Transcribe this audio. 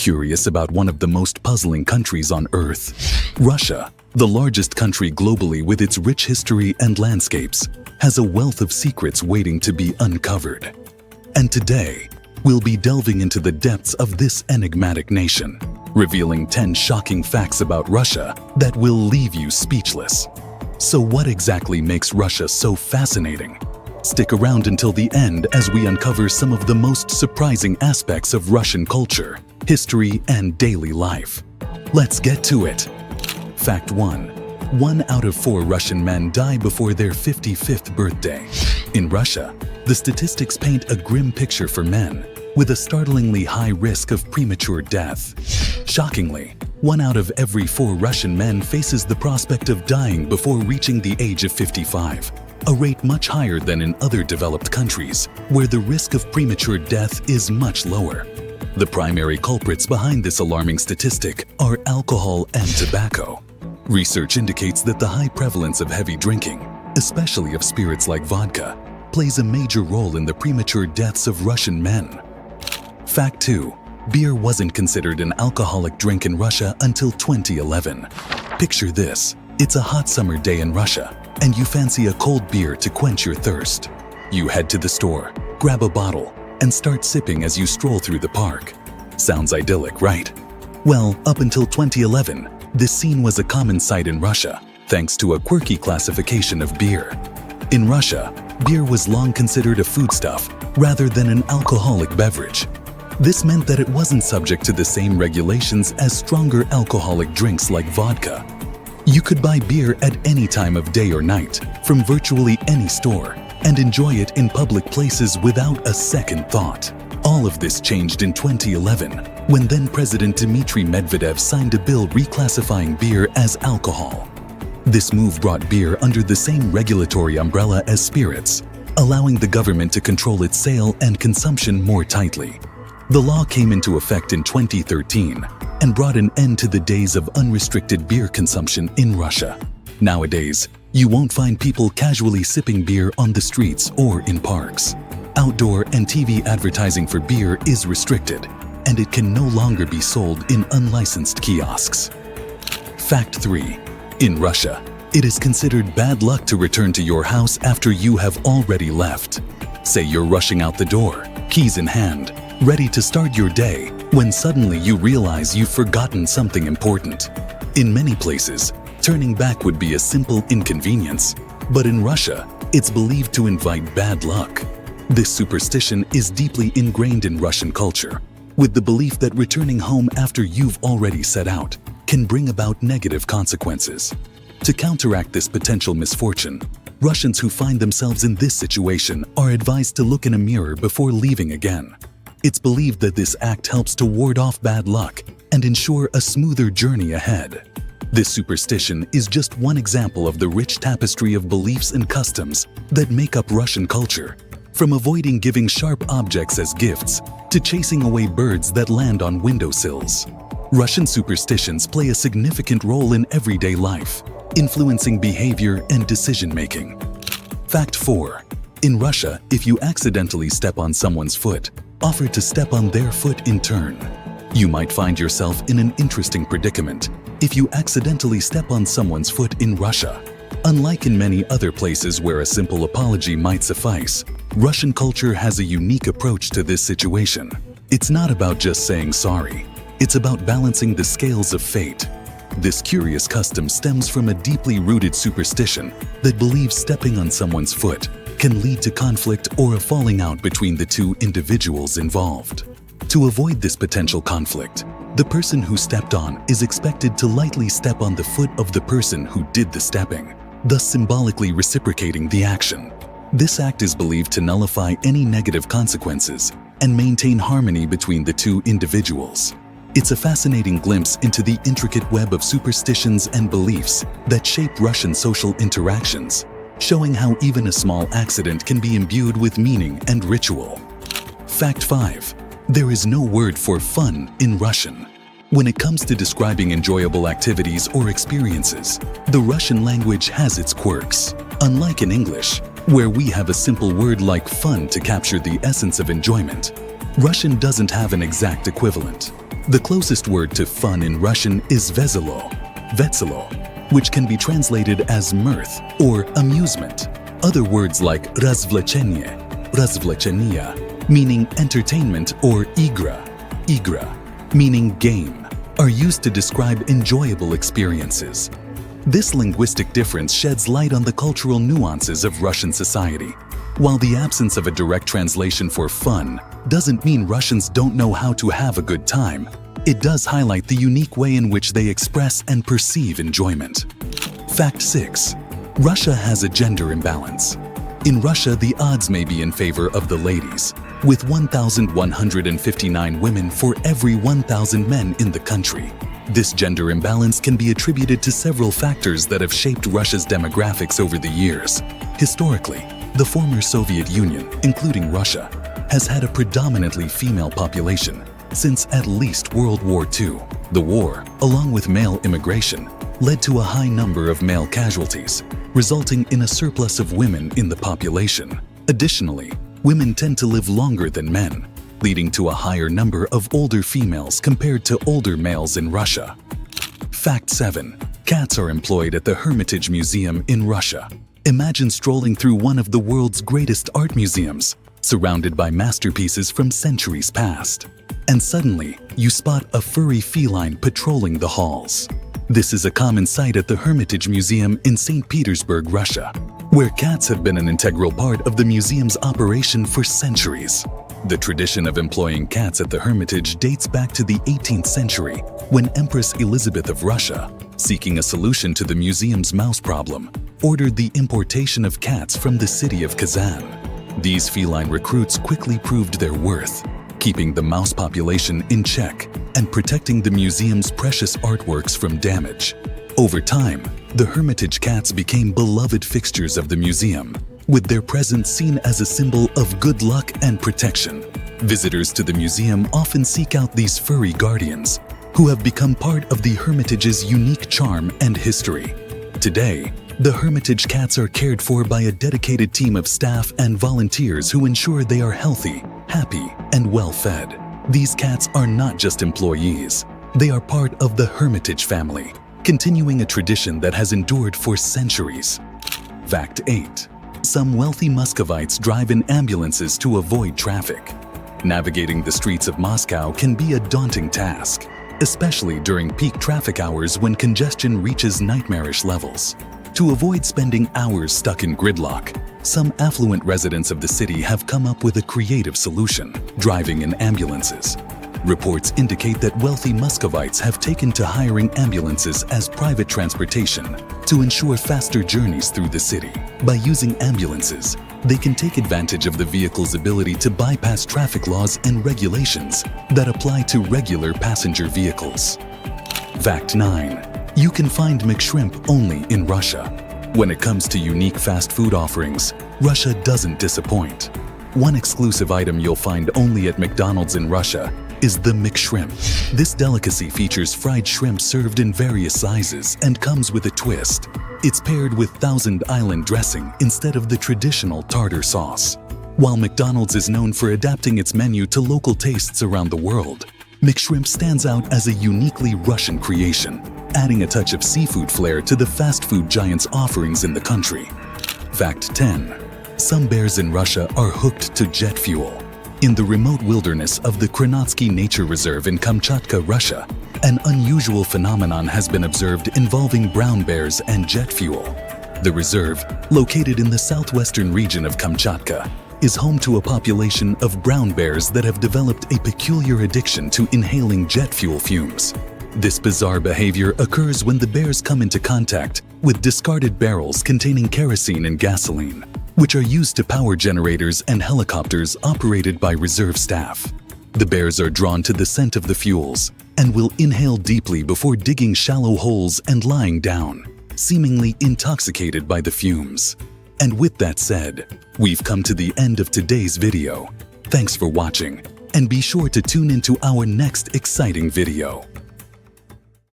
Curious about one of the most puzzling countries on Earth? Russia, the largest country globally with its rich history and landscapes, has a wealth of secrets waiting to be uncovered. And today, we'll be delving into the depths of this enigmatic nation, revealing 10 shocking facts about Russia that will leave you speechless. So what exactly makes Russia so fascinating? Stick around until the end as we uncover some of the most surprising aspects of Russian culture, history, and daily life. Let's get to it. Fact 1. 1 out of 4 Russian men die before their 55th birthday. In Russia, the statistics paint a grim picture for men, with a startlingly high risk of premature death. Shockingly, 1 out of every 4 Russian men faces the prospect of dying before reaching the age of 55, a rate much higher than in other developed countries, where the risk of premature death is much lower. The primary culprits behind this alarming statistic are alcohol and tobacco. Research indicates that the high prevalence of heavy drinking, especially of spirits like vodka, plays a major role in the premature deaths of Russian men. Fact 2. Beer wasn't considered an alcoholic drink in Russia until 2011. Picture this. It's a hot summer day in Russia, and you fancy a cold beer to quench your thirst. You head to the store, grab a bottle, and start sipping as you stroll through the park. Sounds idyllic, right? Well, up until 2011, this scene was a common sight in Russia, thanks to a quirky classification of beer. In Russia, beer was long considered a foodstuff rather than an alcoholic beverage. This meant that it wasn't subject to the same regulations as stronger alcoholic drinks like vodka. You could buy beer at any time of day or night, from virtually any store, and enjoy it in public places without a second thought. All of this changed in 2011, when then-President Dmitry Medvedev signed a bill reclassifying beer as alcohol. This move brought beer under the same regulatory umbrella as spirits, allowing the government to control its sale and consumption more tightly. The law came into effect in 2013 and brought an end to the days of unrestricted beer consumption in Russia. Nowadays, you won't find people casually sipping beer on the streets or in parks. Outdoor and TV advertising for beer is restricted, and it can no longer be sold in unlicensed kiosks. Fact 3. In Russia, it is considered bad luck to return to your house after you have already left. Say you're rushing out the door, keys in hand, ready to start your day, when suddenly you realize you've forgotten something important. In many places, turning back would be a simple inconvenience, but in Russia, it's believed to invite bad luck. This superstition is deeply ingrained in Russian culture, with the belief that returning home after you've already set out can bring about negative consequences. To counteract this potential misfortune, Russians who find themselves in this situation are advised to look in a mirror before leaving again. It's believed that this act helps to ward off bad luck and ensure a smoother journey ahead. This superstition is just one example of the rich tapestry of beliefs and customs that make up Russian culture, from avoiding giving sharp objects as gifts to chasing away birds that land on windowsills. Russian superstitions play a significant role in everyday life, influencing behavior and decision-making. Fact 4. In Russia, if you accidentally step on someone's foot, offer to step on their foot in turn. You might find yourself in an interesting predicament if you accidentally step on someone's foot in Russia. Unlike in many other places where a simple apology might suffice, Russian culture has a unique approach to this situation. It's not about just saying sorry. It's about balancing the scales of fate. This curious custom stems from a deeply rooted superstition that believes stepping on someone's foot can lead to conflict or a falling out between the two individuals involved. To avoid this potential conflict, the person who stepped on is expected to lightly step on the foot of the person who did the stepping, thus symbolically reciprocating the action. This act is believed to nullify any negative consequences and maintain harmony between the two individuals. It's a fascinating glimpse into the intricate web of superstitions and beliefs that shape Russian social interactions, showing how even a small accident can be imbued with meaning and ritual. Fact 5. There is no word for fun in Russian. When it comes to describing enjoyable activities or experiences, the Russian language has its quirks. Unlike in English, where we have a simple word like fun to capture the essence of enjoyment, Russian doesn't have an exact equivalent. The closest word to fun in Russian is veselo, which can be translated as mirth or amusement. Other words like razvlečenie, meaning entertainment, or igra, meaning game, are used to describe enjoyable experiences. This linguistic difference sheds light on the cultural nuances of Russian society. While the absence of a direct translation for fun doesn't mean Russians don't know how to have a good time, it does highlight the unique way in which they express and perceive enjoyment. Fact 6. Russia has a gender imbalance. In Russia, the odds may be in favor of the ladies, with 1,159 women for every 1,000 men in the country. This gender imbalance can be attributed to several factors that have shaped Russia's demographics over the years. Historically, the former Soviet Union, including Russia, has had a predominantly female population since at least World War II. The war, along with male immigration, led to a high number of male casualties, resulting in a surplus of women in the population. Additionally, women tend to live longer than men, leading to a higher number of older females compared to older males in Russia. Fact 7. Cats are employed at the Hermitage Museum in Russia. Imagine strolling through one of the world's greatest art museums, surrounded by masterpieces from centuries past. And suddenly, you spot a furry feline patrolling the halls. This is a common sight at the Hermitage Museum in St. Petersburg, Russia, where cats have been an integral part of the museum's operation for centuries. The tradition of employing cats at the Hermitage dates back to the 18th century, when Empress Elizabeth of Russia, seeking a solution to the museum's mouse problem, ordered the importation of cats from the city of Kazan. These feline recruits quickly proved their worth, keeping the mouse population in check and protecting the museum's precious artworks from damage. Over time, the Hermitage cats became beloved fixtures of the museum, with their presence seen as a symbol of good luck and protection. Visitors to the museum often seek out these furry guardians, who have become part of the Hermitage's unique charm and history. Today, the Hermitage cats are cared for by a dedicated team of staff and volunteers who ensure they are healthy, happy, and well-fed. These cats are not just employees, they are part of the Hermitage family, continuing a tradition that has endured for centuries. Fact 8. Some wealthy Muscovites drive in ambulances to avoid traffic. Navigating the streets of Moscow can be a daunting task, especially during peak traffic hours when congestion reaches nightmarish levels. To avoid spending hours stuck in gridlock, some affluent residents of the city have come up with a creative solution: driving in ambulances. Reports indicate that wealthy Muscovites have taken to hiring ambulances as private transportation to ensure faster journeys through the city. By using ambulances, they can take advantage of the vehicle's ability to bypass traffic laws and regulations that apply to regular passenger vehicles. Fact 9. You can find McShrimp only in Russia. When it comes to unique fast food offerings, Russia doesn't disappoint. One exclusive item you'll find only at McDonald's in Russia is the McShrimp. This delicacy features fried shrimp served in various sizes and comes with a twist. It's paired with Thousand Island dressing instead of the traditional tartar sauce. While McDonald's is known for adapting its menu to local tastes around the world, McShrimp stands out as a uniquely Russian creation, adding a touch of seafood flair to the fast food giant's offerings in the country. Fact 10. Some bears in Russia are hooked to jet fuel. In the remote wilderness of the Krenotsky Nature Reserve in Kamchatka, Russia, an unusual phenomenon has been observed involving brown bears and jet fuel. The reserve, located in the southwestern region of Kamchatka, is home to a population of brown bears that have developed a peculiar addiction to inhaling jet fuel fumes. This bizarre behavior occurs when the bears come into contact with discarded barrels containing kerosene and gasoline, which are used to power generators and helicopters operated by reserve staff. The bears are drawn to the scent of the fuels and will inhale deeply before digging shallow holes and lying down, seemingly intoxicated by the fumes. And with that said, we've come to the end of today's video. Thanks for watching, and be sure to tune into our next exciting video.